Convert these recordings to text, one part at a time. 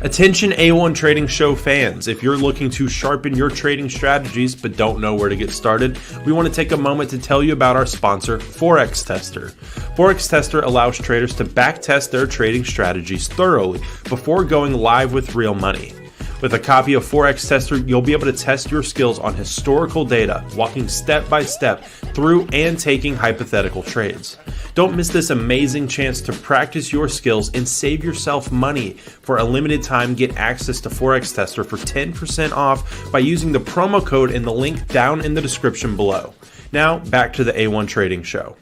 Attention A1 Trading Show fans, if you're looking to sharpen your trading strategies but don't know where to get started, we want to take a moment to tell you about our sponsor, Forex Tester. Forex Tester allows traders to backtest their trading strategies thoroughly before going live with real money. With a copy of Forex Tester, you'll be able to test your skills on historical data, walking step by step through and taking hypothetical trades. Don't miss this amazing chance to practice your skills and save yourself money. For a limited time, get access to Forex Tester for 10% off by using the promo code in the link down in the description below. Now, back to the A1 Trading Show.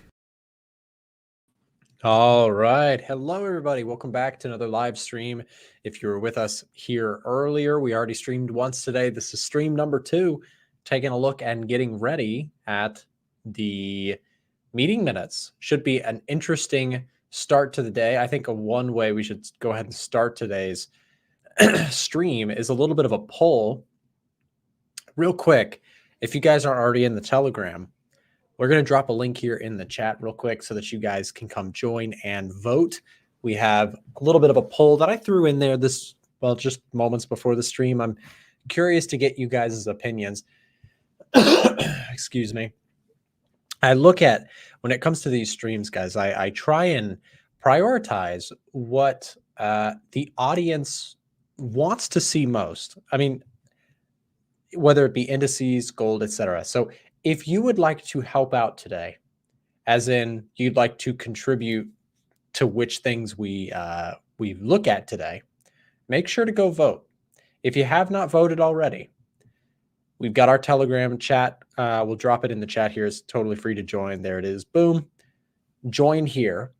All right. Hello, everybody. Welcome back to another live stream. If you were with us here earlier, we already streamed once today. This is stream number 2, taking a look and getting ready at the meeting minutes. Should be an interesting start to the day. I think one way we should go ahead and start today's stream is a little bit of a poll. Real quick, if you guys are already in the Telegram, we're going to drop a link here in the chat real quick so that you guys can come join and vote. We have a little bit of a poll that I threw in there just moments before the stream. I'm curious to get you guys' opinions. Excuse me. I look at, when it comes to these streams, guys, I try and prioritize what the audience wants to see most. I mean, whether it be indices, gold, etc. So if you would like to help out today, as in you'd like to contribute to which things we look at today, make sure to go vote. If you have not voted already, we've got our Telegram chat. We'll drop it in the chat here. It's totally free to join. There it is. Boom. Join here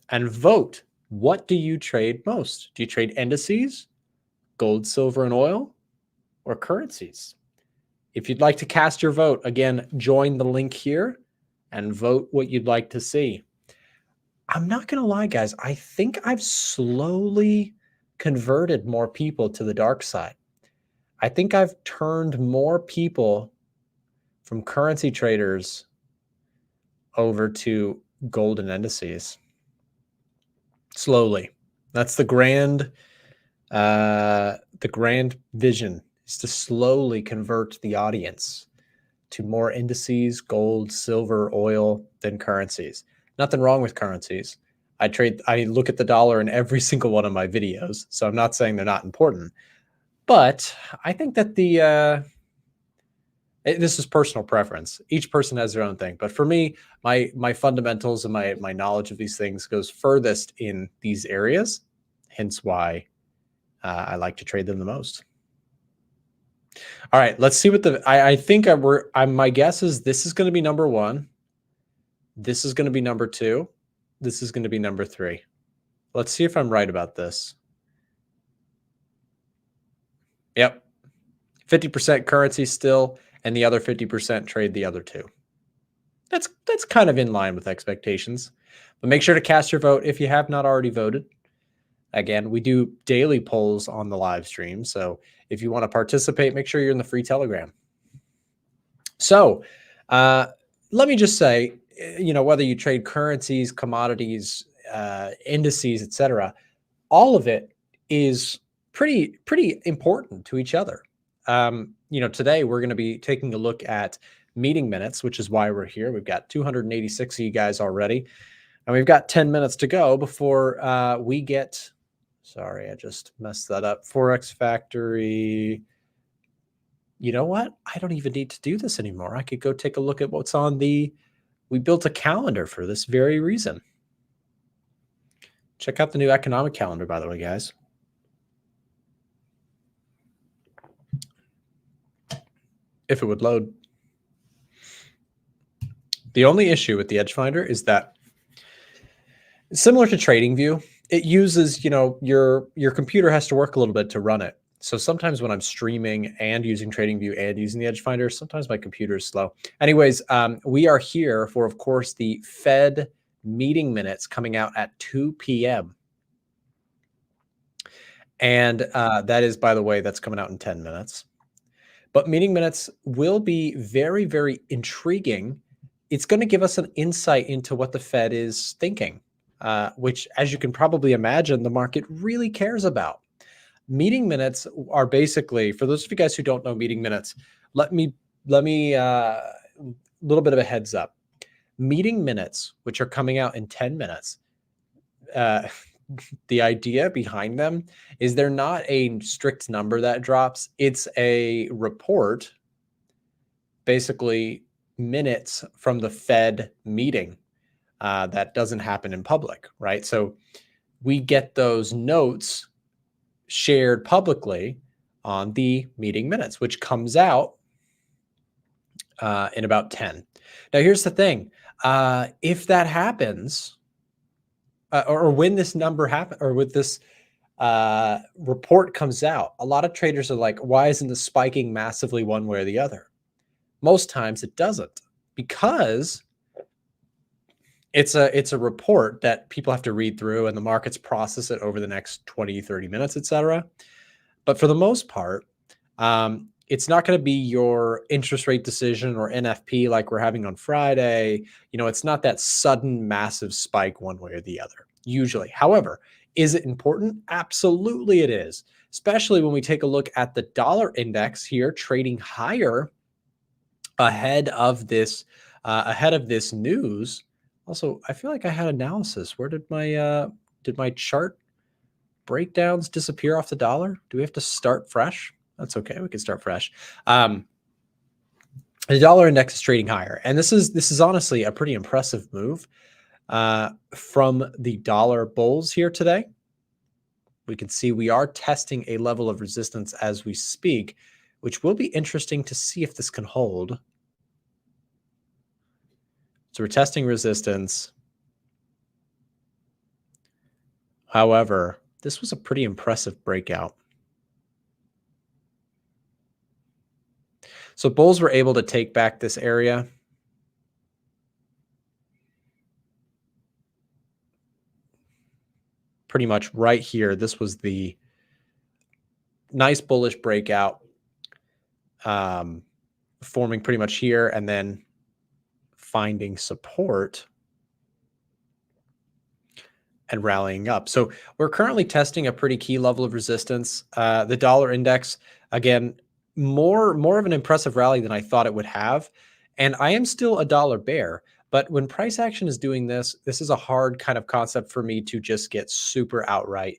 and vote. What do you trade most? Do you trade indices, gold, silver, and oil, or currencies? If you'd like to cast your vote, again, join the link here and vote what you'd like to see. I'm not going to lie, guys. I think I've slowly converted more people to the dark side. I think I've turned more people from currency traders over to gold and indices. Slowly. That's the grand vision, is to slowly convert the audience to more indices, gold, silver, oil than currencies. Nothing wrong with currencies. I look at the dollar in every single one of my videos, so I'm not saying they're not important. But I think that this is personal preference. Each person has their own thing. But for me, my fundamentals and my knowledge of these things goes furthest in these areas, hence why I like to trade them the most. All right, let's see what I think my guess is this is going to be number 1. This is going to be number 2. This is going to be number 3. Let's see if I'm right about this. Yep. 50% currency still, and the other 50% trade the other 2. That's kind of in line with expectations. But make sure to cast your vote if you have not already voted. Again, we do daily polls on the live stream. So if you want to participate, make sure you're in the free Telegram. So let me just say, whether you trade currencies, commodities, indices, etc., all of it is pretty important to each other. Today we're going to be taking a look at meeting minutes, which is why we're here. We've got 286 of you guys already, and we've got 10 minutes to go before we get... Sorry, I just messed that up. Forex Factory. You know what? I don't even need to do this anymore. I could go take a look at what's on we built a calendar for this very reason. Check out the new economic calendar, by the way, guys. If it would load. The only issue with the Edgefinder is that it's similar to TradingView. It uses, your computer has to work a little bit to run it. So sometimes when I'm streaming and using TradingView and using the Edgefinder, sometimes my computer is slow. Anyways, we are here for, of course, the Fed meeting minutes coming out at 2 p.m. And that is, by the way, that's coming out in 10 minutes. But meeting minutes will be very, very intriguing. It's going to give us an insight into what the Fed is thinking. Which, as you can probably imagine, the market really cares about. Meeting minutes are basically, for those of you guys who don't know meeting minutes, let me a little bit of a heads up. Meeting minutes, which are coming out in 10 minutes, the idea behind them is they're not a strict number that drops. It's a report, basically minutes from the Fed meeting that doesn't happen in public, right? So we get those notes shared publicly on the meeting minutes, which comes out in about 10. Now, here's the thing. If that happens, or when this number happens, or with this report comes out, a lot of traders are like, why isn't this spiking massively one way or the other? Most times it doesn't, because it's a report that people have to read through and the markets process it over the next 20, 30 minutes, etc. But for the most part, it's not going to be your interest rate decision or NFP like we're having on Friday. You know, it's not that sudden massive spike one way or the other, usually. However, is it important? Absolutely it is, especially when we take a look at the dollar index here trading higher ahead of this news. Also, I feel like I had analysis. Where did my chart breakdowns disappear off the dollar? Do we have to start fresh? That's okay. We can start fresh. The dollar index is trading higher, and this is honestly a pretty impressive move from the dollar bulls here today. We can see we are testing a level of resistance as we speak, which will be interesting to see if this can hold. So we're testing resistance. However, this was a pretty impressive breakout. So bulls were able to take back this area. Pretty much right here. This was the nice bullish breakout, forming pretty much here and then finding support and rallying up. So we're currently testing a pretty key level of resistance. The dollar index, again, more of an impressive rally than I thought it would have. And I am still a dollar bear, but when price action is doing this, this is a hard kind of concept for me to just get super outright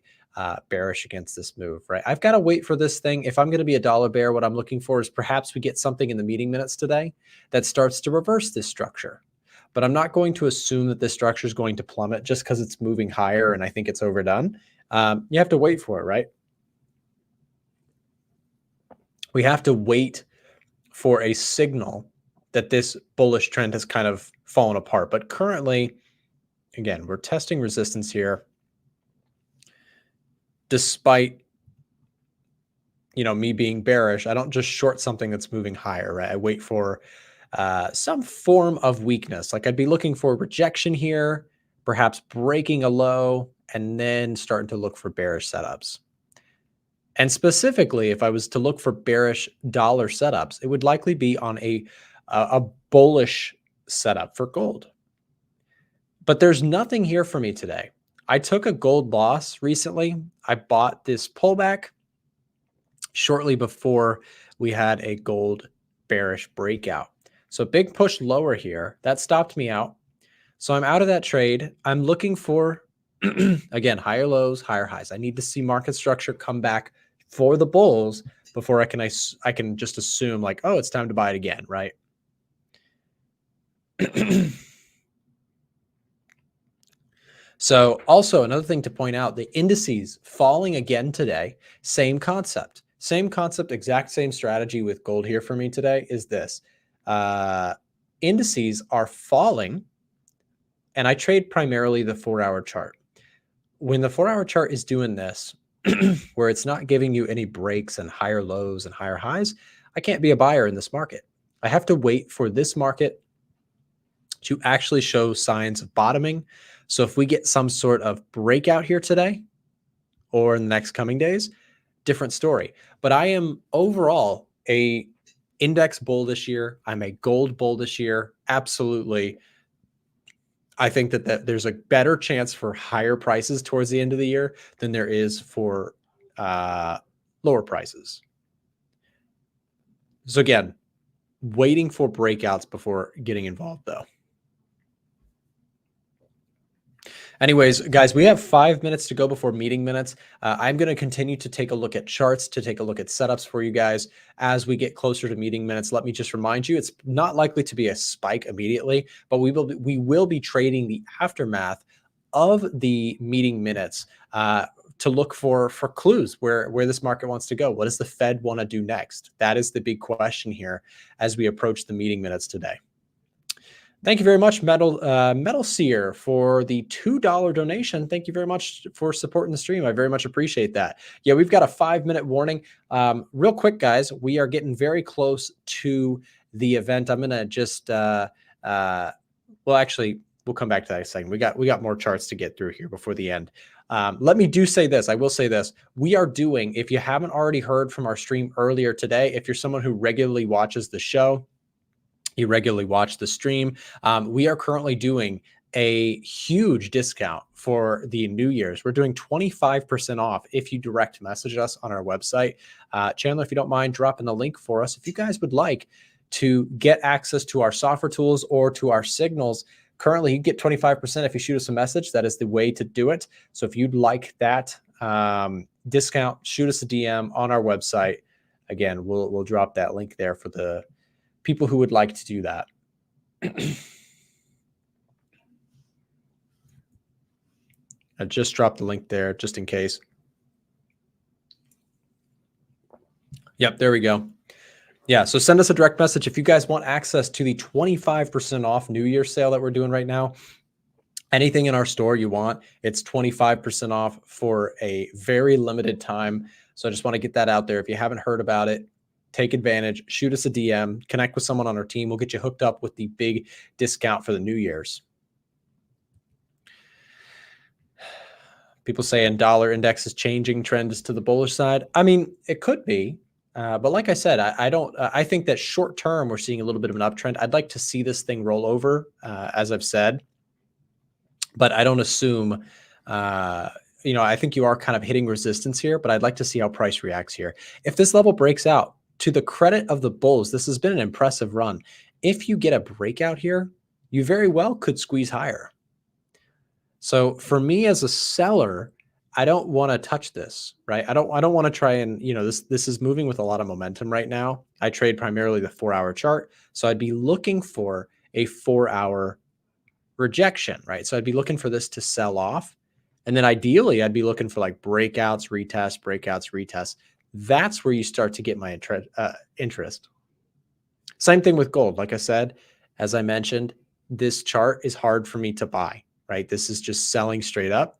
bearish against this move, right? I've got to wait for this thing. If I'm going to be a dollar bear, what I'm looking for is perhaps we get something in the meeting minutes today that starts to reverse this structure. But I'm not going to assume that this structure is going to plummet just because it's moving higher and I think it's overdone. You have to wait for it, right? We have to wait for a signal that this bullish trend has kind of fallen apart. But currently, again, we're testing resistance here. Despite, you know, me being bearish, I don't just short something that's moving higher, right? I wait for some form of weakness. Like I'd be looking for rejection here, perhaps breaking a low, and then starting to look for bearish setups. And specifically, if I was to look for bearish dollar setups, it would likely be on a bullish setup for gold. But there's nothing here for me today. I took a gold loss recently. I bought this pullback shortly before we had a gold bearish breakout. So big push lower here. That stopped me out. So I'm out of that trade. I'm looking for, again, higher lows, higher highs. I need to see market structure come back for the bulls before I can just assume like, oh, it's time to buy it again, right? So also another thing to point out, the indices falling again today, same concept, exact same strategy with gold here for me today is this. Indices are falling, and I trade primarily the 4-hour chart. When the 4-hour chart is doing this, where it's not giving you any breaks and higher lows and higher highs, I can't be a buyer in this market. I have to wait for this market to actually show signs of bottoming. So if we get some sort of breakout here today or in the next coming days, different story. But I am overall a index bull this year. I'm a gold bull this year. Absolutely. I think that there's a better chance for higher prices towards the end of the year than there is for lower prices. So again, waiting for breakouts before getting involved though. Anyways, guys, we have 5 minutes to go before meeting minutes. I'm going to continue to take a look at charts, to take a look at setups for you guys as we get closer to meeting minutes. Let me just remind you, it's not likely to be a spike immediately, but we will be trading the aftermath of the meeting minutes to look for clues where this market wants to go. What does the Fed want to do next? That is the big question here as we approach the meeting minutes today. Thank you very much, Metal Seer, for the $2 donation. Thank you very much for supporting the stream. I very much appreciate that. Yeah, we've got a 5-minute warning. Real quick, guys, we are getting very close to the event. I'm going to just, well, actually, we'll come back to that in a second. We got more charts to get through here before the end. Let me say this. I will say this. We are doing, if you haven't already heard from our stream earlier today, if you're someone who regularly watches the show, you regularly watch the stream, we are currently doing a huge discount for the New Year's. We're doing 25% off if you direct message us on our website. Chandler, if you don't mind dropping the link for us, if you guys would like to get access to our software tools or to our signals, currently you get 25% if you shoot us a message. That is the way to do it. So if you'd like that discount, shoot us a DM on our website. Again, we'll drop that link there for the people who would like to do that. I just dropped the link there just in case. Yep, there we go. Yeah, so send us a direct message if you guys want access to the 25% off New Year's sale that we're doing right now. Anything in our store you want, it's 25% off for a very limited time. So I just want to get that out there. If you haven't heard about it, take advantage, shoot us a DM, connect with someone on our team. We'll get you hooked up with the big discount for the New Year's. People saying dollar index is changing, trend is to the bullish side. I mean, it could be. But like I said, I think that short term, we're seeing a little bit of an uptrend. I'd like to see this thing roll over, as I've said, but I don't assume, I think you are kind of hitting resistance here, but I'd like to see how price reacts here. If this level breaks out, to the credit of the bulls, this has been an impressive run. If you get a breakout here, you very well could squeeze higher. So for me as a seller, I don't want to touch this, right? I don't want to try and, this is moving with a lot of momentum right now. I trade primarily the 4-hour chart. So I'd be looking for a 4-hour rejection, right? So I'd be looking for this to sell off. And then ideally I'd be looking for like breakouts, retests. That's where you start to get my interest. Same thing with gold. Like I said, as I mentioned, this chart is hard for me to buy, right? This is just selling straight up.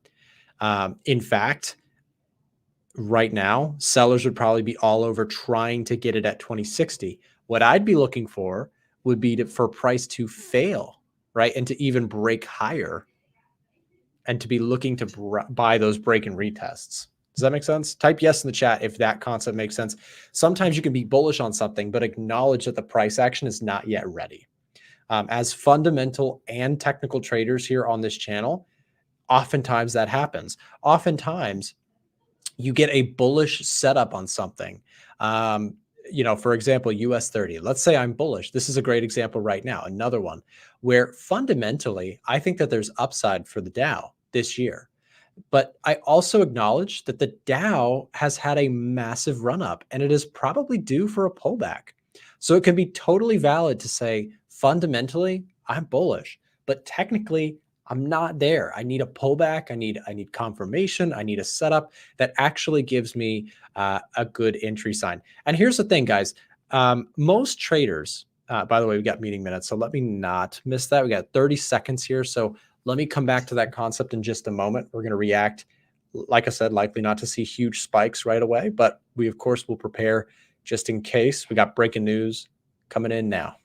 In fact, right now, sellers would probably be all over trying to get it at 2060. What I'd be looking for would be for price to fail, right? And to even break higher and to be looking to buy those break and retests. Does that make sense? Type yes in the chat if that concept makes sense. Sometimes you can be bullish on something, but acknowledge that the price action is not yet ready. As fundamental and technical traders here on this channel, oftentimes that happens. Oftentimes you get a bullish setup on something. For example, US 30. Let's say I'm bullish. This is a great example right now. Another one where fundamentally, I think that there's upside for the Dow this year. But I also acknowledge that the Dow has had a massive run up and it is probably due for a pullback. So it can be totally valid to say, fundamentally, I'm bullish, but technically I'm not there. I need a pullback. I need confirmation. I need a setup that actually gives me a good entry sign. And here's the thing, guys. Most traders, by the way, we got meeting minutes, so let me not miss that. We got 30 seconds here. So let me come back to that concept in just a moment. We're going to react, like I said, likely not to see huge spikes right away, but we, of course, will prepare just in case. We got breaking news coming in now.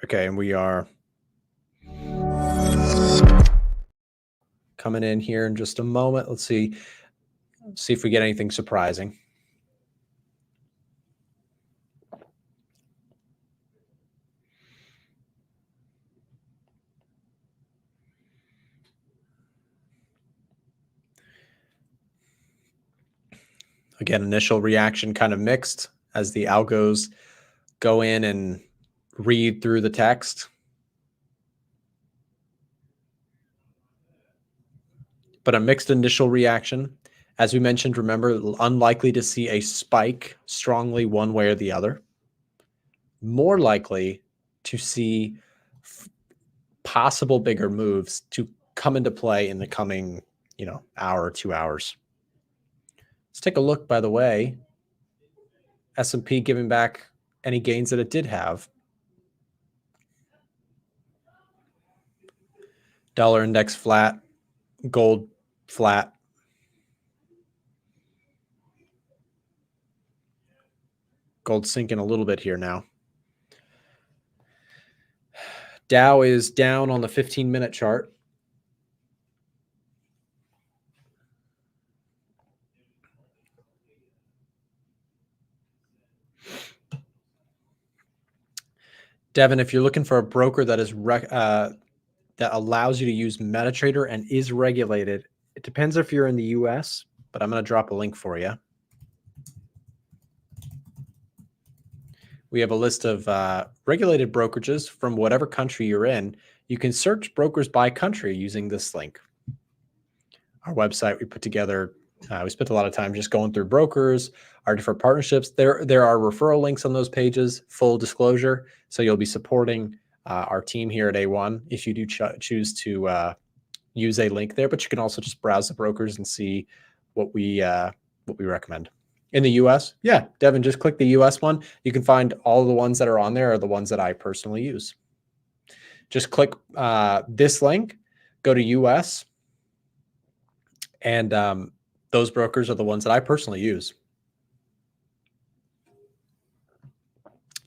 Okay, and we are coming in here in just a moment. Let's see if we get anything surprising. Again, initial reaction kind of mixed as the algos go in and read through the text. But a mixed initial reaction. As we mentioned, remember, unlikely to see a spike strongly one way or the other. More likely to see possible bigger moves to come into play in the coming, hour or 2 hours. Let's take a look, by the way. S&P giving back any gains that it did have. Dollar index flat, gold flat. Gold sinking a little bit here now. Dow is down on the 15-minute chart. Devin, if you're looking for a broker that is that allows you to use MetaTrader and is regulated, it depends if you're in the US, but I'm going to drop a link for you. We have a list of regulated brokerages from whatever country you're in. You can search brokers by country using this link. Our website we put together, we spent a lot of time just going through brokers, our different partnerships. There are referral links on those pages, full disclosure. So you'll be supporting our team here at A1 if you do choose to use a link there, but you can also just browse the brokers and see what we recommend. In the US, yeah, Devin, just click the US one. You can find all the ones that are on there are the ones that I personally use. Just click this link, go to US, and those brokers are the ones that I personally use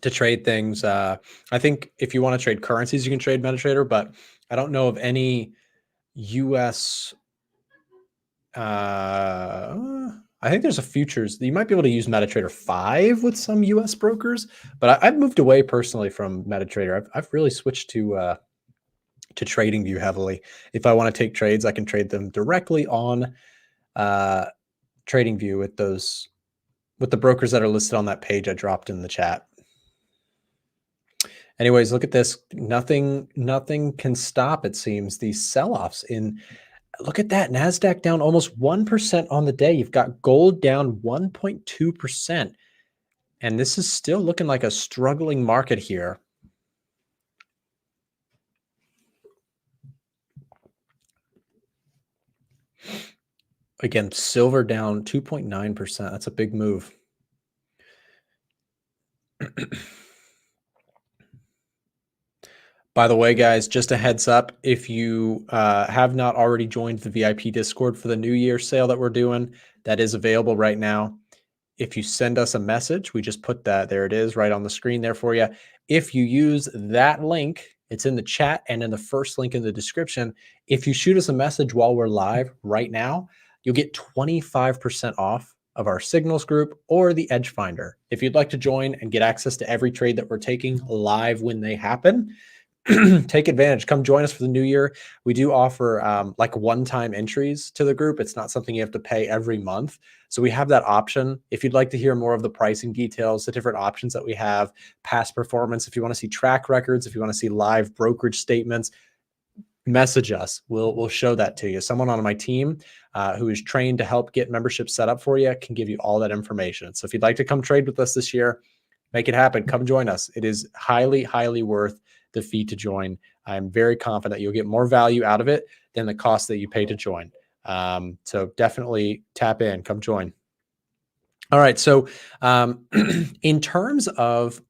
to trade things. I think if you want to trade currencies, you can trade MetaTrader, but I don't know of any US. I think there's a futures. You might be able to use MetaTrader 5 with some US brokers, but I've moved away personally from MetaTrader. I've really switched to TradingView heavily. If I want to take trades, I can trade them directly on TradingView with the brokers that are listed on that page I dropped in the chat. Anyways, look at this. Nothing can stop, it seems, these sell-offs in. Look at that. NASDAQ down almost 1% on the day. You've got gold down 1.2%. And this is still looking like a struggling market here. Again, silver down 2.9%. That's a big move. By the way, guys, just a heads up, if you have not already joined the VIP Discord for the New Year sale that we're doing, that is available right now. If you send us a message, we just put that, there it is right on the screen there for you. If you use that link, it's in the chat and in the first link in the description. If you shoot us a message while we're live right now, you'll get 25% off of our signals group or the Edgefinder. If you'd like to join and get access to every trade that we're taking live when they happen, take advantage. Come join us for the new year. We do offer like one-time entries to the group. It's not something you have to pay every month. So we have that option. If you'd like to hear more of the pricing details, the different options that we have, past performance, if you want to see track records, if you want to see live brokerage statements, message us. We'll show that to you. Someone on my team who is trained to help get membership set up for you can give you all that information. So if you'd like to come trade with us this year, make it happen. Come join us. It is highly, highly worth the fee to join. I'm very confident you'll get more value out of it than the cost that you pay to join. So definitely tap in, come join. All right. So in terms of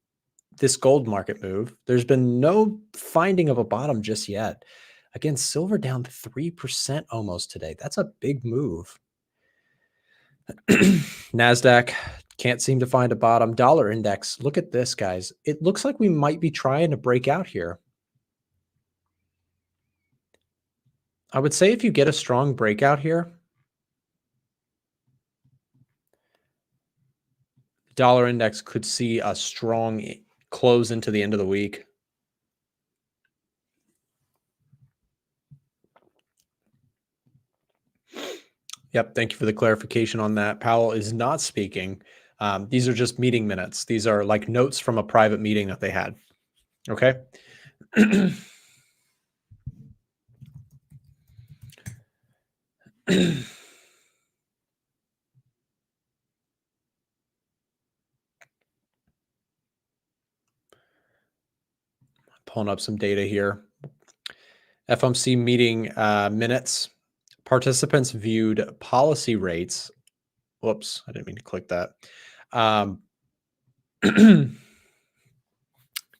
this gold market move, there's been no finding of a bottom just yet. Again, silver down 3% almost today. That's a big move. NASDAQ can't seem to find a bottom. Dollar index. Look at this, guys. It looks like we might be trying to break out here. I would say if you get a strong breakout here, the dollar index could see a strong close into the end of the week. Yep. Thank you for the clarification on that. Powell is not speaking. These are just meeting minutes. These are like notes from a private meeting that they had. Okay. Pulling up some data here. FOMC meeting minutes. Participants viewed policy rates. Whoops, I didn't mean to click that.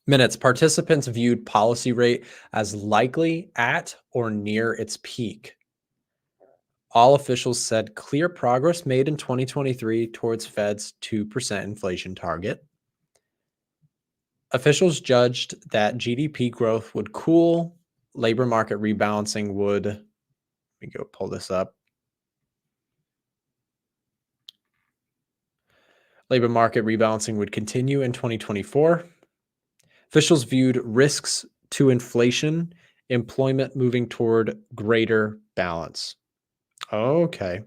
Minutes. Participants viewed policy rate as likely at or near its peak. All officials said clear progress made in 2023 towards Fed's 2% inflation target. Officials judged that GDP growth would cool, labor market rebalancing would, let me go pull this up. Labor market rebalancing would continue in 2024. Officials viewed risks to inflation, employment moving toward greater balance. Okay.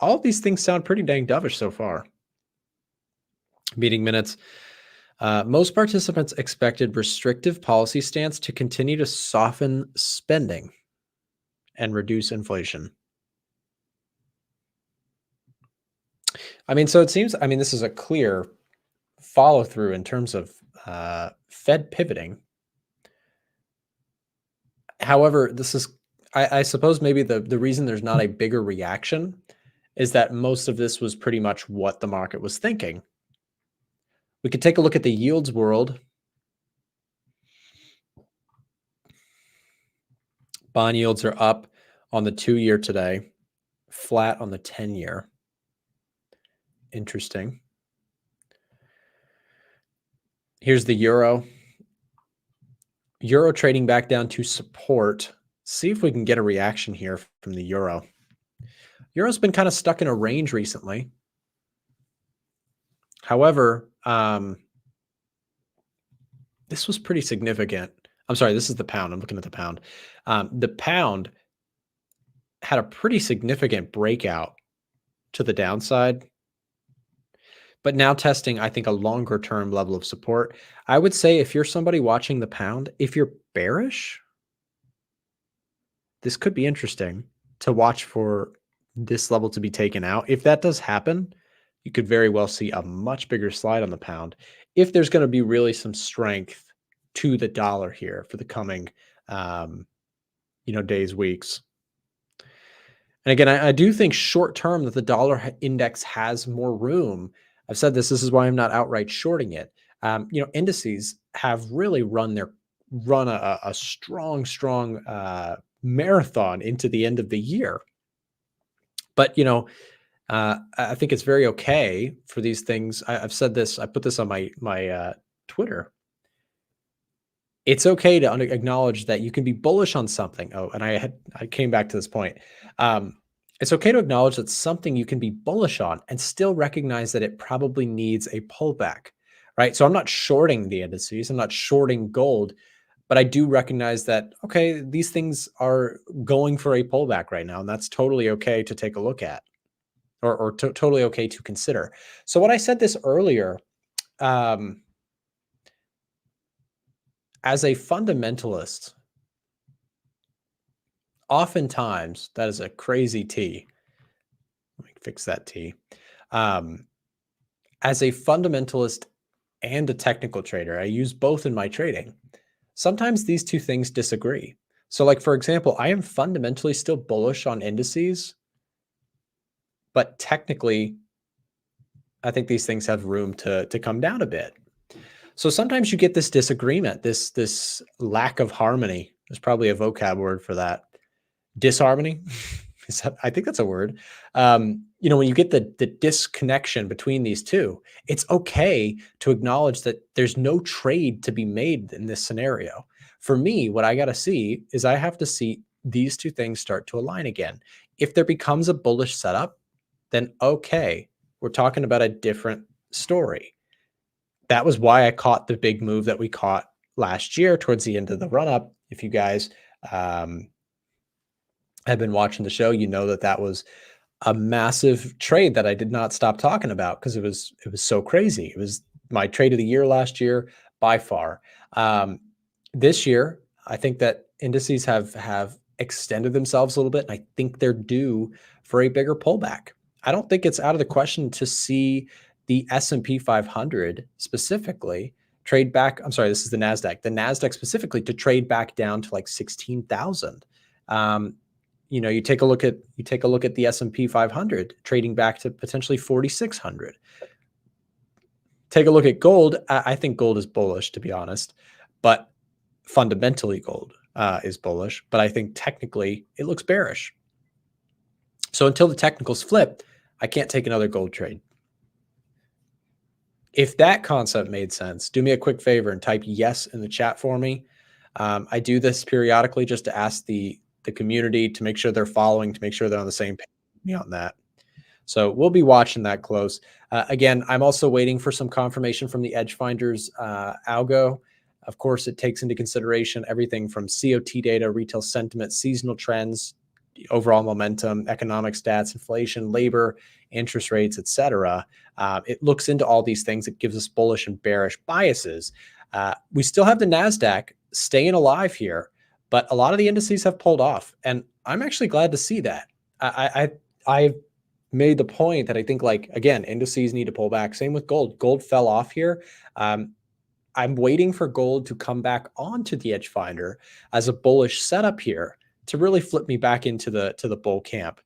All of these things sound pretty dang dovish so far. Meeting minutes. Most participants expected restrictive policy stance to continue to soften spending and reduce inflation. I mean, so it seems, I mean, this is a clear follow through in terms of Fed pivoting. However, this is, I suppose maybe the reason there's not a bigger reaction is that most of this was pretty much what the market was thinking. We could take a look at the yields world. Bond yields are up on the 2-year today, flat on the 10-year. Interesting. Here's the euro. Euro trading back down to support. See if we can get a reaction here from the euro. Euro's been kind of stuck in a range recently. However, this was pretty significant. I'm sorry, this is the pound. I'm looking at the pound. The pound had a pretty significant breakout to the downside, but now testing, I think, a longer term level of support. I would say if you're somebody watching the pound, if you're bearish, this could be interesting to watch for this level to be taken out. If that does happen, you could very well see a much bigger slide on the pound if there's going to be really some strength to the dollar here for the coming days, weeks. And again, I do think short term that the dollar index has more room. I've said this is why I'm not outright shorting it. Indices have really run a strong marathon into the end of the year. But I think it's very okay for these things. I've said this. I put this on my Twitter. It's okay to acknowledge that you can be bullish on something. Oh, and I came back to this point. It's okay to acknowledge that something you can be bullish on and still recognize that it probably needs a pullback, right? So I'm not shorting the indices. I'm not shorting gold, but I do recognize that, okay, these things are going for a pullback right now, and that's totally okay to take a look at or totally okay to consider. So what I said this earlier, as a fundamentalist, oftentimes, that is a crazy T. Let me fix that T. As a fundamentalist and a technical trader, I use both in my trading. Sometimes these two things disagree. So like, for example, I am fundamentally still bullish on indices, but technically, I think these things have room to come down a bit. So sometimes you get this disagreement, this lack of harmony. There's probably a vocab word for that. Disharmony. I think that's a word. When you get the disconnection between these two, it's okay to acknowledge that there's no trade to be made in this scenario. For me, what I got to see is I have to see these two things start to align again. If there becomes a bullish setup, then okay, we're talking about a different story. That was why I caught the big move that we caught last year towards the end of the run-up. If you guys have been watching the show, you know that was a massive trade that I did not stop talking about because it was so crazy. It was my trade of the year last year by far. This year, I think that indices have extended themselves a little bit, and I think they're due for a bigger pullback. I don't think it's out of the question to see the S&P 500 specifically trade back. I'm sorry, this is the NASDAQ specifically to trade back down to like 16,000. You take a look at the S&P 500 trading back to potentially 4,600. Take a look at gold. I think gold is bullish, to be honest, but fundamentally gold is bullish, but I think technically it looks bearish. So until the technicals flip, I can't take another gold trade. If that concept made sense, do me a quick favor and type yes in the chat for me. I do this periodically just to ask the community to make sure they're following, to make sure they're on the same page with me on that. So we'll be watching that close. Again, I'm also waiting for some confirmation from the Edgefinder's algo. Of course, it takes into consideration everything from COT data, retail sentiment, seasonal trends, overall momentum, economic stats, inflation, labor, interest rates, etc. It looks into all these things. It gives us bullish and bearish biases. We still have the NASDAQ staying alive here, but a lot of the indices have pulled off, and I'm actually glad to see that. I've made the point that I think, like, again, indices need to pull back. Same with gold. Gold fell off here. I'm waiting for gold to come back onto the Edgefinder as a bullish setup here to really flip me back into the bull camp.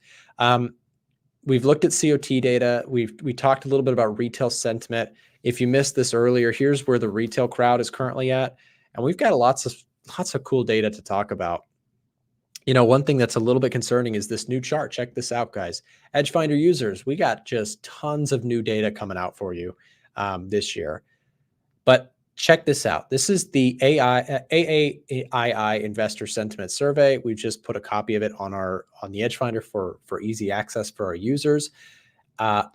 We've looked at COT data. We talked a little bit about retail sentiment. If you missed this earlier, here's where the retail crowd is currently at, and we've got lots of cool data to talk about. One thing that's a little bit concerning is this new chart. Check this out, guys. Edgefinder users, we got just tons of new data coming out for you this year. But check this out. This is the AAII Investor Sentiment Survey. We've just put a copy of it on the Edgefinder for easy access for our users.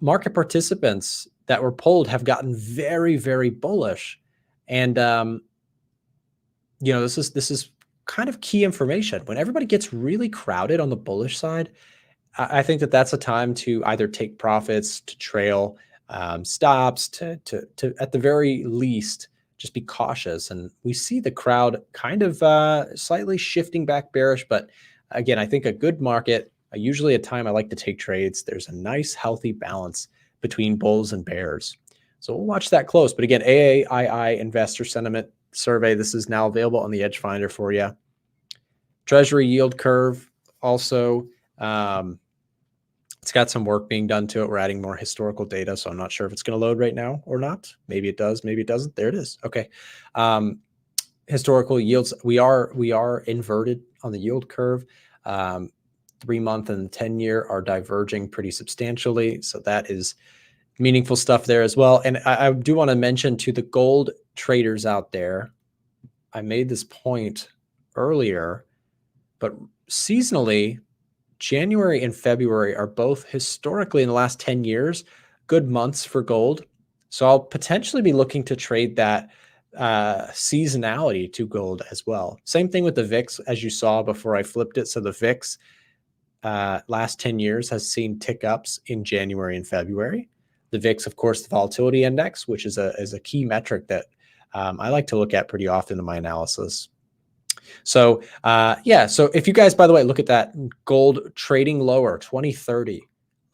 Market participants that were polled have gotten very, very bullish, and this is kind of key information. When everybody gets really crowded on the bullish side, I think that that's a time to either take profits, to trail stops, to at the very least just be cautious. And we see the crowd kind of slightly shifting back bearish. But again, I think a good market, usually a time I like to take trades, there's a nice healthy balance between bulls and bears. So we'll watch that close. But again, AAII Investor Sentiment Survey, this is now available on the Edgefinder for you. Treasury yield curve also, it's got some work being done to it. We're adding more historical data, so I'm not sure if it's going to load right now or not. Maybe it does, maybe it doesn't. There it is. Okay. Historical yields, we are inverted on the yield curve. 3-month and 10-year are diverging pretty substantially, so that is meaningful stuff there as well. And I do want to mention to the gold traders out there, I made this point earlier, but seasonally, January and February are both historically in the last 10 years good months for gold. So I'll potentially be looking to trade that seasonality to gold as well. Same thing with the VIX, as you saw before I flipped it. So the VIX last 10 years has seen tick ups in January and February. The VIX, of course, the volatility index, which is a key metric that I like to look at pretty often in my analysis. So so if you guys, by the way, look at that gold trading lower, 2030.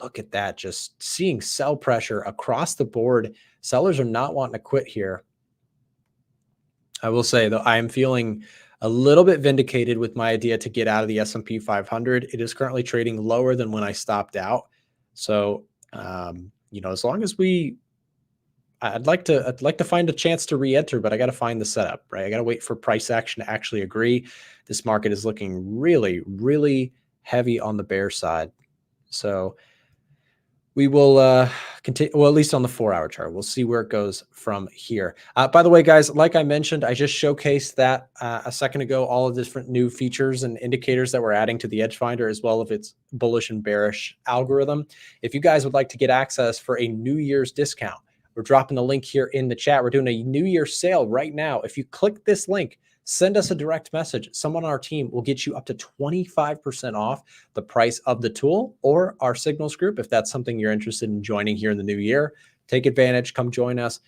Look at that, just seeing sell pressure across the board. Sellers are not wanting to quit here. I will say, though, I am feeling a little bit vindicated with my idea to get out of the S&P 500. It is currently trading lower than when I stopped out. So, as long as I'd like to find a chance to re-enter, but I got to find the setup, right? I got to wait for price action to actually agree. This market is looking really, really heavy on the bear side. So we will continue, well, at least on the 4-hour chart. We'll see where it goes from here. By the way, guys, like I mentioned, I just showcased that a second ago, all of the different new features and indicators that we're adding to the Edgefinder, as well as its bullish and bearish algorithm. If you guys would like to get access for a New Year's discount, we're dropping the link here in the chat. We're doing a New Year's sale right now. If you click this link, send us a direct message. Someone on our team will get you up to 25% off the price of the tool or our signals group. If that's something you're interested in joining here in the new year, take advantage, come join us,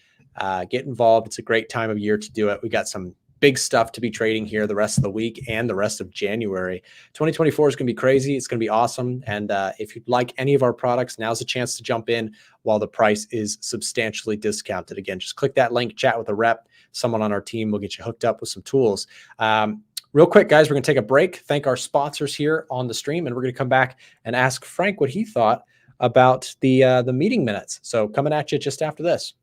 get involved. It's a great time of year to do it. We got some big stuff to be trading here the rest of the week and the rest of January. 2024 is going to be crazy. It's going to be awesome. And if you'd like any of our products, now's a chance to jump in while the price is substantially discounted. Again, just click that link, chat with a rep. Someone on our team will get you hooked up with some tools. Real quick, guys, we're going to take a break. Thank our sponsors here on the stream, and we're going to come back and ask Frank what he thought about the meeting minutes. So coming at you just after this.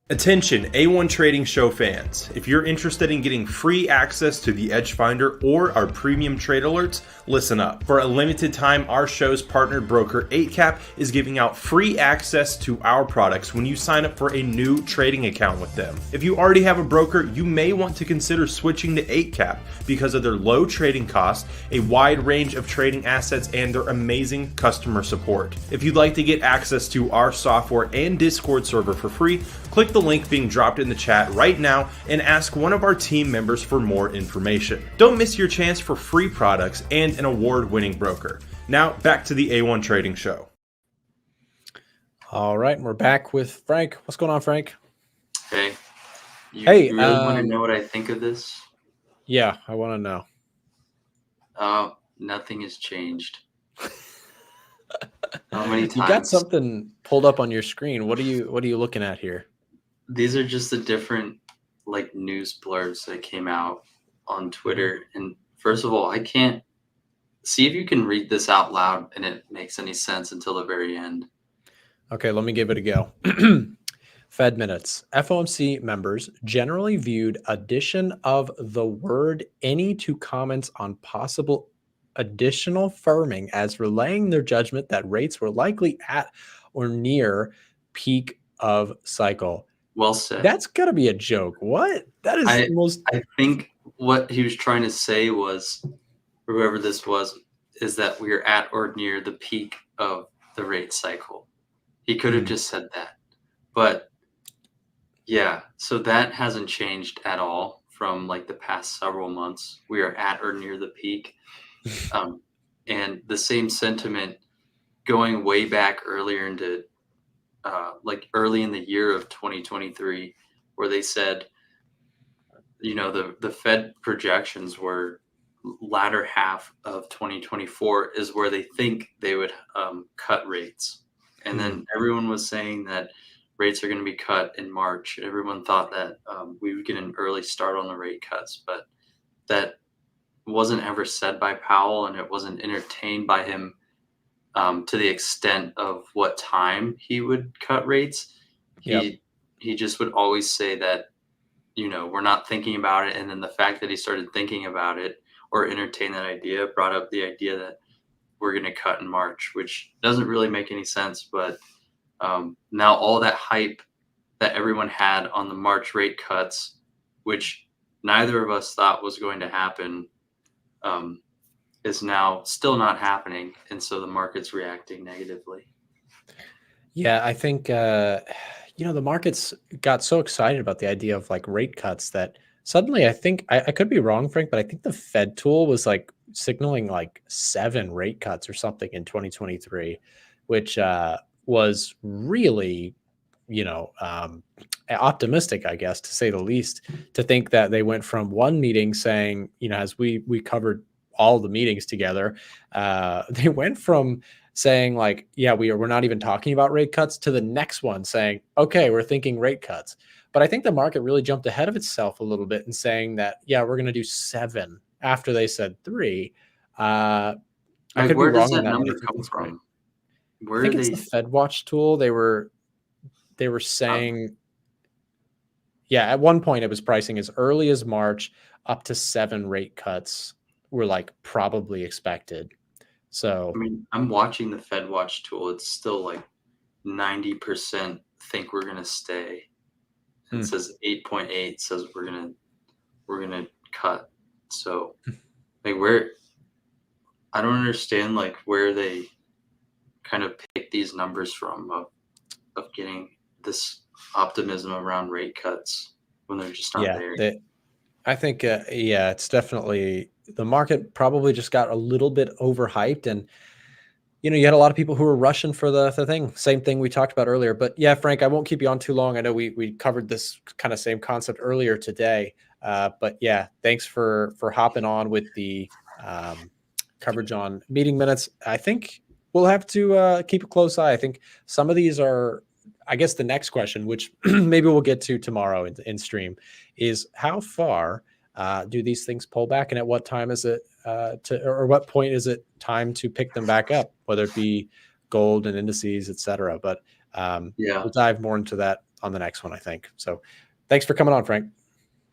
Attention A1 Trading Show fans, if you're interested in getting free access to the Edgefinder or our premium trade alerts, listen up. For a limited time, our show's partnered broker Eightcap is giving out free access to our products when you sign up for a new trading account with them. If you already have a broker, you may want to consider switching to Eightcap because of their low trading costs, a wide range of trading assets, and their amazing customer support. If you'd like to get access to our software and Discord server for free, click the link being dropped in the chat right now and ask one of our team members for more information. Don't miss your chance for free products and an award-winning broker. Now, back to the A1 Trading Show. All right, we're back with Frank. What's going on, Frank? Hey. You really want to know what I think of this? Yeah, I want to know. Nothing has changed. How many times? You got something pulled up on your screen. What are you looking at here? These are just the different like news blurbs that came out on Twitter. And first of all, I can't see if you can read this out loud and it makes any sense until the very end. Okay, let me give it a go. Fed minutes. FOMC members generally viewed addition of the word any to comments on possible additional firming as relaying their judgment that rates were likely at or near peak of cycle. Well said. That's got to be a joke. What? That is I the most... I think what he was trying to say was, whoever this was, is that we are at or near the peak of the rate cycle. He could have just said that. But yeah, so that hasn't changed at all from like the past several months. We are at or near the peak. And the same sentiment going way back earlier into like early in the year of 2023, where they said, you know, the Fed projections were latter half of 2024 is where they think they would cut rates. And then everyone was saying that rates are going to be cut in March. Everyone thought that we would get an early start on the rate cuts, but that wasn't ever said by Powell, and it wasn't entertained by him to the extent of what time he would cut rates. He just would always say that, you know, we're not thinking about it. And then the fact that he started thinking about it or entertained that idea brought up the idea that we're going to cut in March, which doesn't really make any sense. But now all that hype that everyone had on the March rate cuts, which neither of us thought was going to happen, is now still not happening. And so the market's reacting negatively. Yeah, I think, you know, the markets got so excited about the idea of like rate cuts that suddenly I think, I could be wrong, Frank, but I think the Fed tool was like signaling like 7 rate cuts or something in 2023, which was really, you know, optimistic, I guess, to say the least, to think that they went from one meeting saying, you know, as we covered all the meetings together, they went from saying like, yeah, we're not even talking about rate cuts, to the next one saying, okay, we're thinking rate cuts. But I think the market really jumped ahead of itself a little bit in saying that, yeah, we're going to do 7 after they said 3. I could where be wrong does that on number that. come from? I think it's the Fed Watch tool. They were saying, yeah, at one point it was pricing as early as March up to 7 rate cuts were like probably expected. So I mean, I'm watching the Fed Watch tool. It's still like 90% think we're gonna stay. It says 8.8 says we're gonna cut. So like I don't understand like where they kind of pick these numbers from of getting this optimism around rate cuts when they're just not there. I think, yeah, it's definitely the market probably just got a little bit overhyped, and you had a lot of people who were rushing for the thing. Same thing we talked about earlier. But yeah, Frank, I won't keep you on too long. I know we covered this kind of same concept earlier today. But yeah, thanks for hopping on with the coverage on meeting minutes. I think we'll have to keep a close eye. I think some of these are, I guess the next question, which maybe we'll get to tomorrow in stream, is how far do these things pull back, and at what time is it or what point is it time to pick them back up, whether it be gold and indices, et cetera. But Yeah. we'll dive more into that on the next one, I think. So thanks for coming on, Frank.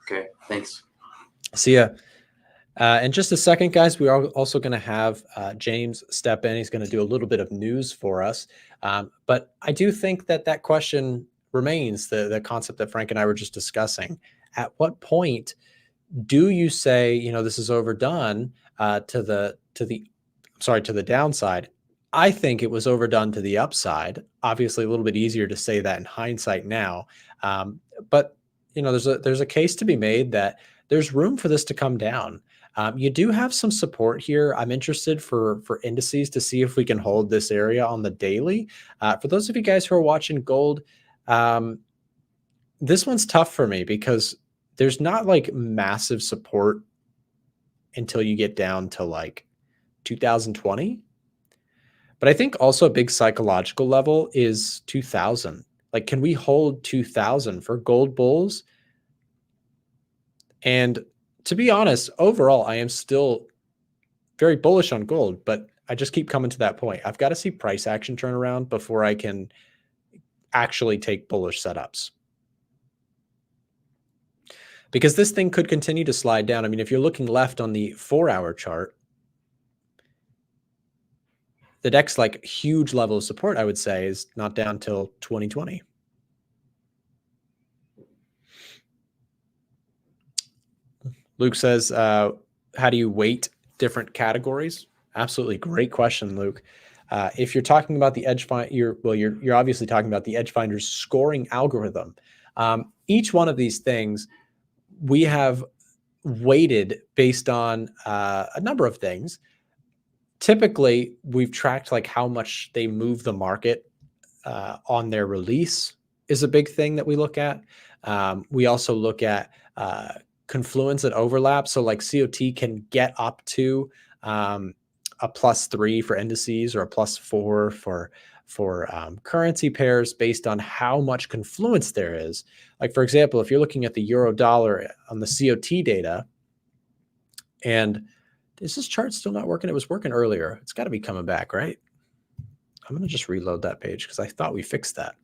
Okay. Thanks. See ya. In just a second, guys, we are also going to have James step in. He's going to do a little bit of news for us. But I do think that question remains, the concept that Frank and I were just discussing. At what point do you say, this is overdone to the downside? I think it was overdone to the upside. Obviously, a little bit easier to say that in hindsight now. But there's a case to be made that there's room for this to come down. You do have some support here. I'm interested for indices to see if we can hold this area on the daily. For those of you guys who are watching gold, this one's tough for me because there's not like massive support until you get down to like 2020. But I think also a big psychological level is 2000. Like, can we hold 2000 for gold bulls? And to be honest, overall, I am still very bullish on gold, but I just keep coming to that point. I've got to see price action turn around before I can actually take bullish setups. Because this thing could continue to slide down. I mean, if you're looking left on the 4-hour chart, the next like huge level of support, I would say, is not down till 2020. Luke says, how do you weight different categories? Absolutely great question, Luke. If you're talking about the Edgefinder, you're obviously talking about the Edgefinder's scoring algorithm. Each one of these things we have weighted based on a number of things. Typically, we've tracked like how much they move the market on their release is a big thing that we look at. We also look at confluence and overlap. So like COT can get up to a +3 for indices or a +4 for currency pairs based on how much confluence there is. Like, for example, if you're looking at the euro dollar on the COT data, and is this chart still not working? It was working earlier. It's got to be coming back, right? I'm going to just reload that page because I thought we fixed that.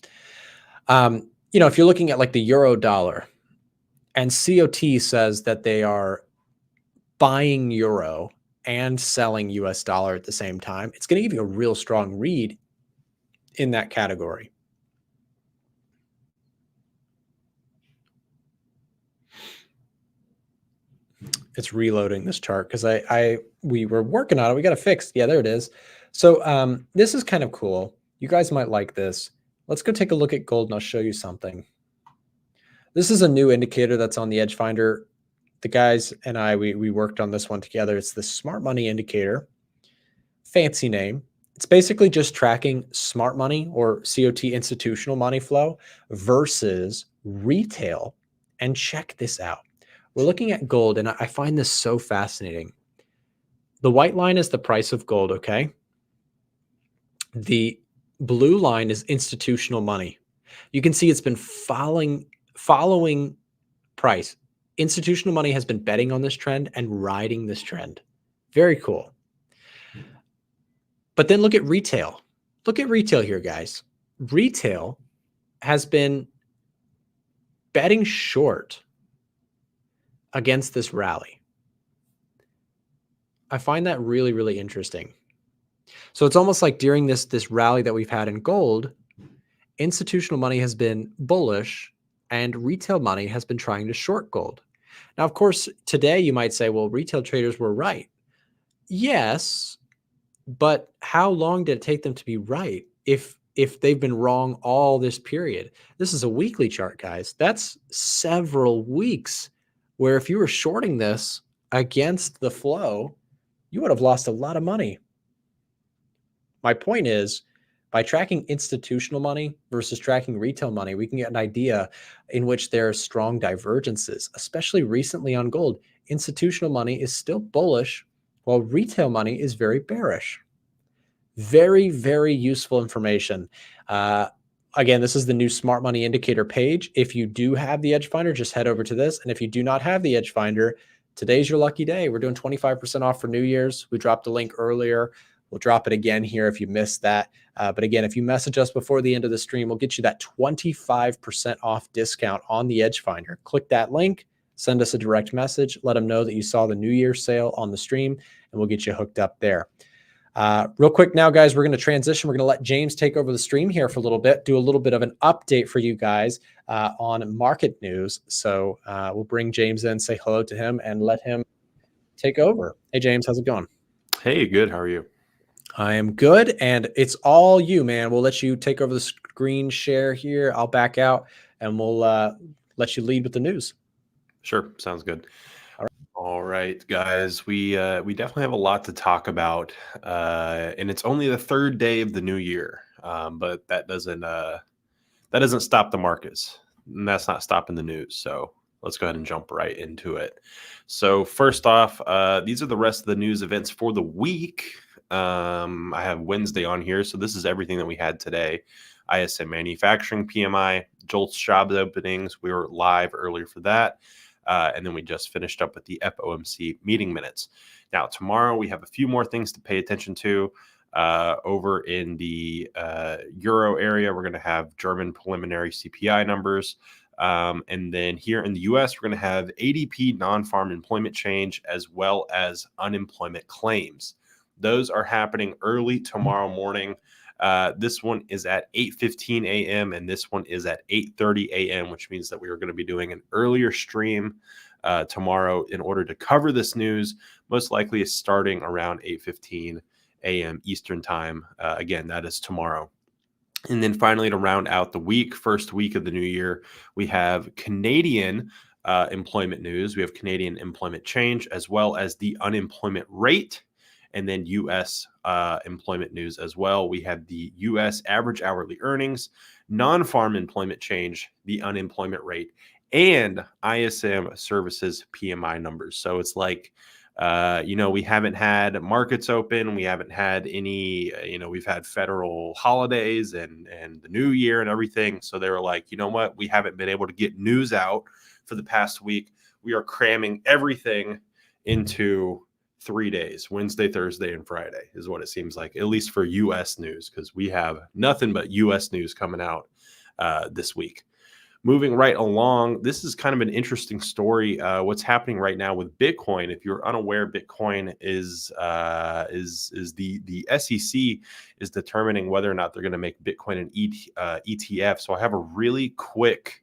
If you're looking at like the euro dollar and COT says that they are buying euro and selling US dollar at the same time, it's going to give you a real strong read in that category. It's reloading this chart because we were working on it. We got it fixed. Yeah, there it is. So this is kind of cool. You guys might like this. Let's go take a look at gold and I'll show you something. This is a new indicator that's on the Edgefinder. The guys and I, we worked on this one together. It's the smart money indicator. Fancy name. It's basically just tracking smart money or COT institutional money flow versus retail. And check this out. We're looking at gold, and I find this so fascinating. The white line is the price of gold, okay? The blue line is institutional money. You can see it's been following price. Institutional money has been betting on this trend and riding this trend. Very cool. But then look at retail. Look at retail here, guys. Retail has been betting short against this rally. I find that really, really interesting. So it's almost like during this rally that we've had in gold, institutional money has been bullish and retail money has been trying to short gold. Now, of course, today you might say, well, retail traders were right. Yes, but how long did it take them to be right if they've been wrong all this period? This is a weekly chart, guys. That's several weeks where if you were shorting this against the flow, you would have lost a lot of money. My point is, by tracking institutional money versus tracking retail money, we can get an idea in which there are strong divergences, especially recently on gold. Institutional money is still bullish, while retail money is very bearish. Very, very useful information. Again, this is the new Smart Money Indicator page. If you do have the Edgefinder, just head over to this. And if you do not have the Edgefinder, today's your lucky day. We're doing 25% off for New Year's. We dropped a link earlier. We'll drop it again here if you missed that. But again, if you message us before the end of the stream, we'll get you that 25% off discount on the Edgefinder. Click that link, send us a direct message, let them know that you saw the New Year's sale on the stream, and we'll get you hooked up there. Real quick now, guys, we're going to transition. We're going to let James take over the stream here for a little bit, do a little bit of an update for you guys on market news. So we'll bring James in, say hello to him, and let him take over. Hey, James, how's it going? Hey, good. How are you? I am good, and it's all you, man. We'll let you take over the screen share here. I'll back out, and we'll let you lead with the news. Sure. Sounds good. All right, guys. We definitely have a lot to talk about, and it's only the third day of the new year, but that doesn't stop the markets, and that's not stopping the news. So let's go ahead and jump right into it. So first off, these are the rest of the news events for the week. I have Wednesday on here, so this is everything that we had today. ISM manufacturing PMI, JOLTS jobs openings. We were live earlier for that. And then we just finished up with the FOMC meeting minutes. Now, tomorrow we have a few more things to pay attention to. Over in the Euro area, we're going to have German preliminary CPI numbers. And then here in the US, we're going to have ADP non-farm employment change as well as unemployment claims. Those are happening early tomorrow morning. This one is at 8:15 a.m. and this one is at 8:30 a.m., which means that we are going to be doing an earlier stream tomorrow in order to cover this news. Most likely is starting around 8:15 a.m. Eastern time. Again, that is tomorrow. And then finally, to round out the week, first week of the new year, we have Canadian employment news. We have Canadian employment change as well as the unemployment rate. And then U.S. Employment news as well. We have the U.S. average hourly earnings, non-farm employment change, the unemployment rate, and ISM services PMI numbers. So it's like, we haven't had markets open. We haven't had any, we've had federal holidays and the new year and everything. So they were like, you know what? We haven't been able to get news out for the past week. We are cramming everything into 3 days, Wednesday, Thursday, and Friday is what it seems like, at least for U.S. news, because we have nothing but U.S. news coming out this week. Moving right along, this is kind of an interesting story. What's happening right now with Bitcoin? If you're unaware, Bitcoin is the SEC is determining whether or not they're going to make Bitcoin an ETF. So I have a really quick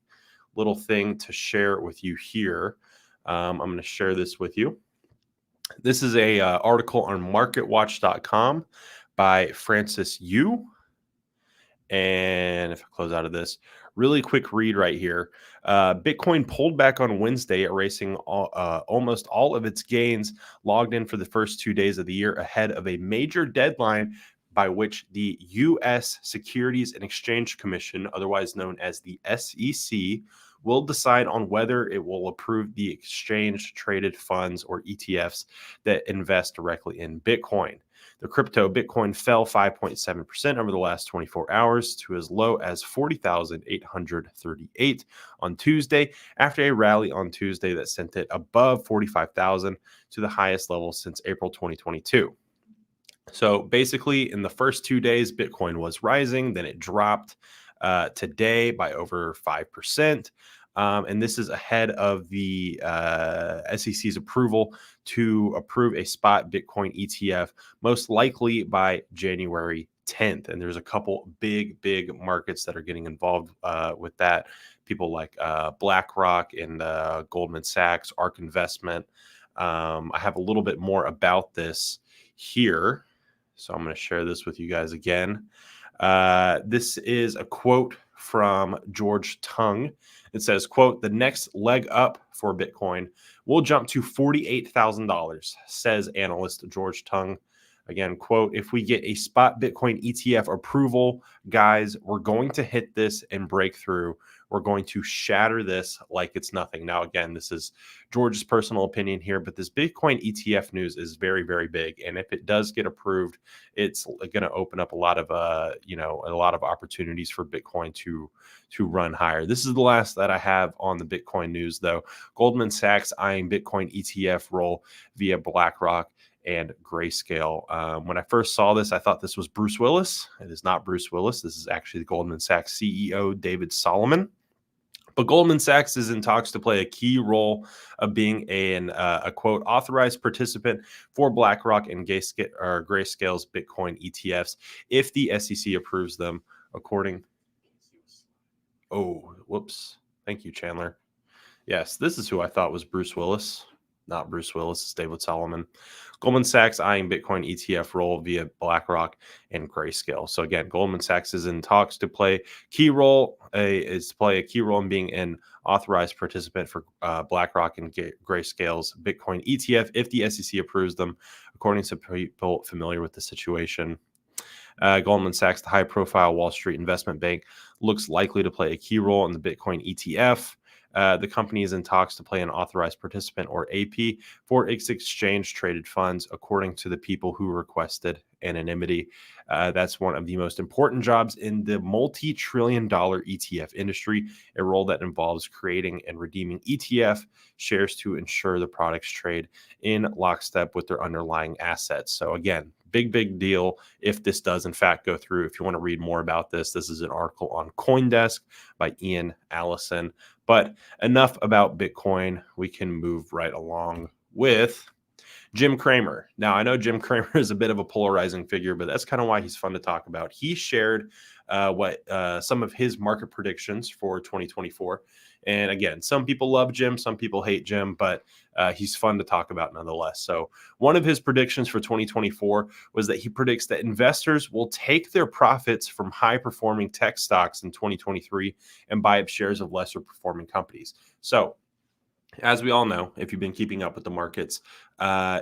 little thing to share with you here. I'm going to share this with you. This is a article on marketwatch.com by Francis Yu. And if I close out of this, really quick read right here. Bitcoin pulled back on Wednesday, erasing almost all of its gains logged in for the first 2 days of the year ahead of a major deadline by which the U.S. Securities and Exchange Commission, otherwise known as the SEC, will decide on whether it will approve the exchange-traded funds or ETFs that invest directly in Bitcoin. The crypto Bitcoin fell 5.7% over the last 24 hours to as low as 40,838 on Tuesday after a rally on Tuesday that sent it above 45,000 to the highest level since April 2022. So basically, in the first 2 days, Bitcoin was rising, then it dropped today by over 5%. And this is ahead of the SEC's approval to approve a spot Bitcoin ETF, most likely by January 10th. And there's a couple big markets that are getting involved with that. People like BlackRock and Goldman Sachs, ARK Investment. I have a little bit more about this here. So I'm going to share this with you guys again. This is a quote from George Tung, It says, quote, the next leg up for Bitcoin will jump to $48,000, says analyst George Tung. Again, quote, if we get a spot Bitcoin ETF approval, guys, we're going to hit this and break through. We're going to shatter this like it's nothing. Now, again, this is George's personal opinion here, but this Bitcoin ETF news is very, very big. And if it does get approved, it's going to open up a lot of, a lot of opportunities for Bitcoin to run higher. This is the last that I have on the Bitcoin news, though. Goldman Sachs eyeing Bitcoin ETF roll via BlackRock and Grayscale. When I first saw this, I thought this was Bruce Willis. It is not Bruce Willis. This is actually the Goldman Sachs CEO, David Solomon. But Goldman Sachs is in talks to play a key role of being a quote, authorized participant for BlackRock and Grayscale's Bitcoin ETFs if the SEC approves them, according. Oh, whoops. Thank you, Chandler. Yes, this is who I thought was Bruce Willis. Not Bruce Willis, it's David Solomon. Goldman Sachs eyeing Bitcoin ETF roll via BlackRock and Grayscale. So again, Goldman Sachs is in talks to play a key role in being an authorized participant for BlackRock and Grayscale's Bitcoin ETF if the SEC approves them, according to people familiar with the situation. Goldman Sachs, the high-profile Wall Street investment bank, looks likely to play a key role in the Bitcoin ETF. The company is in talks to play an authorized participant, or AP, for its exchange-traded funds, according to the people who requested anonymity. That's one of the most important jobs in the multi-trillion-dollar ETF industry, a role that involves creating and redeeming ETF shares to ensure the products trade in lockstep with their underlying assets. So again, big deal if this does in fact go through. If you want to read more about this, this is an article on CoinDesk by Ian Allison. But enough about Bitcoin. We can move right along with Jim Cramer. Now, I know Jim Cramer is a bit of a polarizing figure, but that's kind of why he's fun to talk about. He shared some of his market predictions for 2024. And again, some people love Jim, some people hate Jim, but he's fun to talk about nonetheless. So one of his predictions for 2024 was that he predicts that investors will take their profits from high-performing tech stocks in 2023 and buy up shares of lesser performing companies. So as we all know, if you've been keeping up with the markets,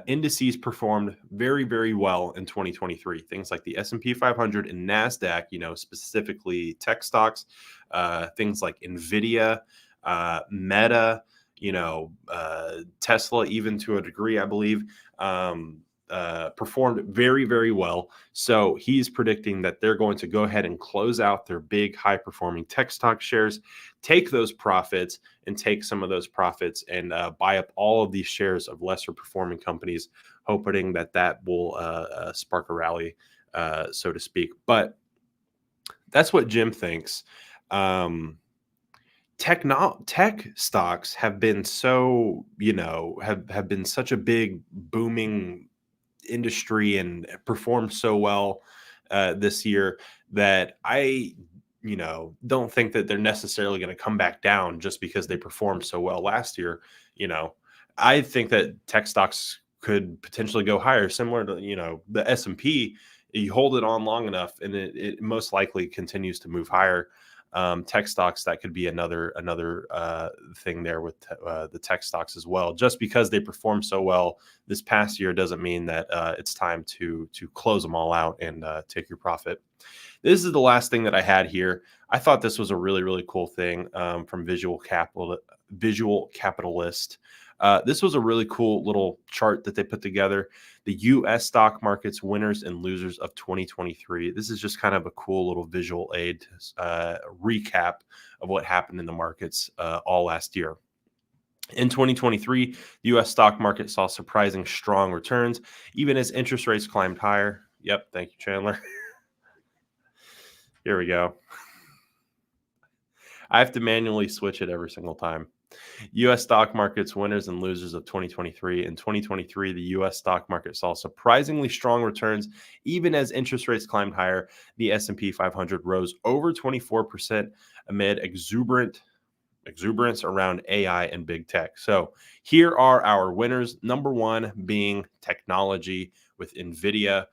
indices performed very, very well in 2023. Things like the S&P 500 and NASDAQ, specifically tech stocks, things like NVIDIA, Meta, Tesla, even to a degree, I believe, performed very, very well. So he's predicting that they're going to go ahead and close out their big high-performing tech stock shares, take those profits and take some of those profits and buy up all of these shares of lesser performing companies, hoping that will spark a rally, so to speak. But that's what Jim thinks. Tech stocks have been so, have been such a big booming industry and performed so well this year that I don't think that they're necessarily going to come back down just because they performed so well last year. I think that tech stocks could potentially go higher, similar to the S&P. You hold it on long enough and it most likely continues to move higher. Tech stocks, that could be another thing there with the tech stocks as well. Just because they perform so well this past year doesn't mean that it's time to close them all out and take your profit. This is the last thing that I had here. I thought this was a really, really cool thing from Visual Capitalist. This was a really cool little chart that they put together. The U.S. stock market's winners and losers of 2023. This is just kind of a cool little visual aid recap of what happened in the markets all last year. In 2023, the U.S. stock market saw surprising strong returns, even as interest rates climbed higher. Yep, thank you, Chandler. Here we go. I have to manually switch it every single time. U.S. stock market's winners and losers of 2023. In 2023, the U.S. stock market saw surprisingly strong returns, even as interest rates climbed higher. The S&P 500 rose over 24% amid exuberance around AI and big tech. So here are our winners. Number one being technology, with NVIDIA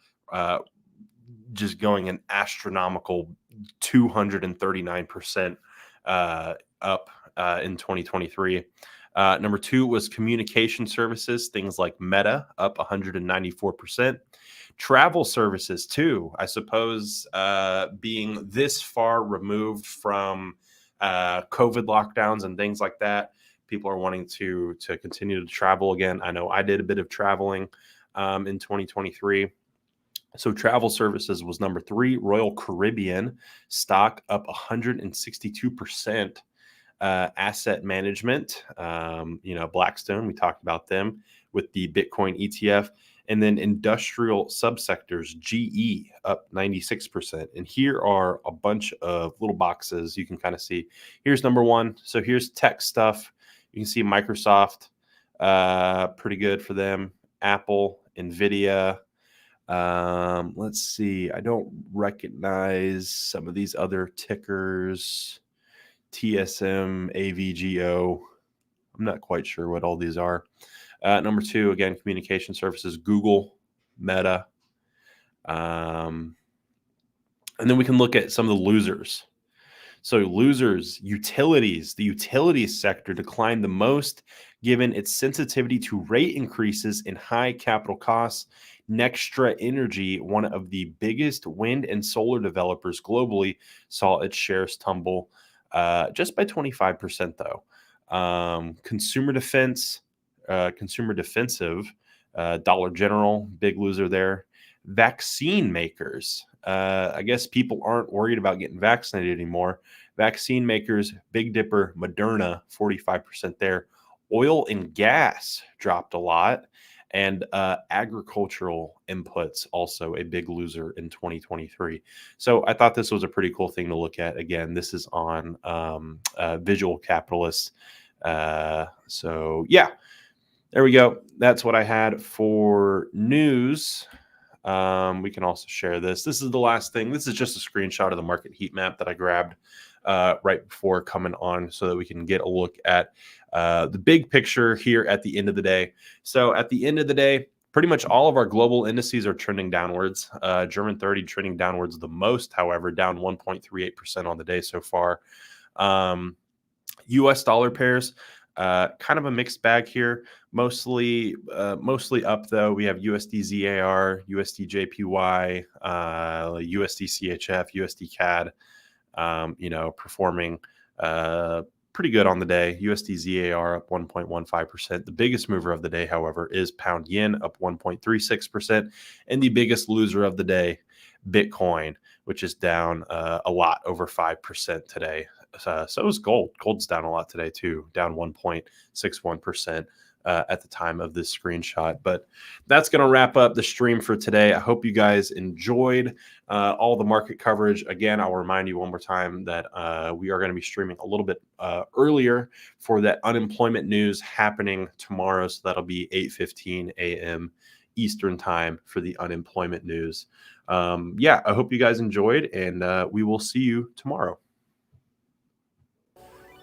just going an astronomical 239% up in 2023. Number 2 was communication services, things like Meta, up 194%. Travel services too, I suppose, being this far removed from COVID lockdowns and things like that, people are wanting to continue to travel again. I know I did a bit of traveling in 2023. So travel services was number 3. Royal Caribbean stock up 162%. Asset management, Blackstone, we talked about them with the Bitcoin ETF. And then industrial subsectors, GE up 96%. And here are a bunch of little boxes you can kind of see. Here's number 1. So here's tech stuff. You can see Microsoft, pretty good for them. Apple, NVIDIA. Let's see. I don't recognize some of these other tickers. TSM, AVGO. I'm not quite sure what all these are. Number 2, again, communication services, Google, Meta. And then we can look at some of the losers. So losers, utilities. The utilities sector declined the most given its sensitivity to rate increases in high capital costs. Nextra Energy, one of the biggest wind and solar developers globally, saw its shares tumble just by 25% though. Consumer defensive, Dollar General, big loser there. Vaccine makers. I guess people aren't worried about getting vaccinated anymore. Vaccine makers, Big Dipper, Moderna, 45% there. Oil and gas dropped a lot. And agricultural inputs, also a big loser in 2023. So I thought this was a pretty cool thing to look at. Again, this is on Visual Capitalist. So yeah, there we go. That's what I had for news. We can also share this. This is the last thing. This is just a screenshot of the market heat map that I grabbed right before coming on so that we can get a look at the big picture here at the end of the day. So at the end of the day, pretty much all of our global indices are trending downwards. German 30 trending downwards the most, however, down 1.38% on the day so far. US dollar pairs, kind of a mixed bag here. Mostly up though. We have USD ZAR, USD JPY, USD CHF, USD CAD, performing pretty good on the day. USD ZAR up 1.15%. The biggest mover of the day, however, is pound yen up 1.36%. And the biggest loser of the day, Bitcoin, which is down a lot, over 5% today. So is gold. Gold's down a lot today too, down 1.61% at the time of this screenshot. But that's going to wrap up the stream for today. I hope you guys enjoyed all the market coverage. Again, I'll remind you one more time that we are going to be streaming a little bit earlier for that unemployment news happening tomorrow. So that'll be 8:15 a.m. Eastern time for the unemployment news. I hope you guys enjoyed, and we will see you tomorrow.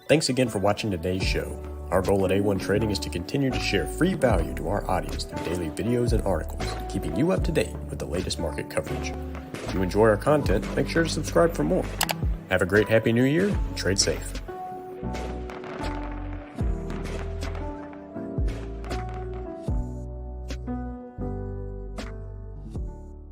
Thanks again for watching today's show. Our goal at A1 Trading is to continue to share free value to our audience through daily videos and articles, keeping you up to date with the latest market coverage. If you enjoy our content, make sure to subscribe for more. Have a great Happy New Year and trade safe.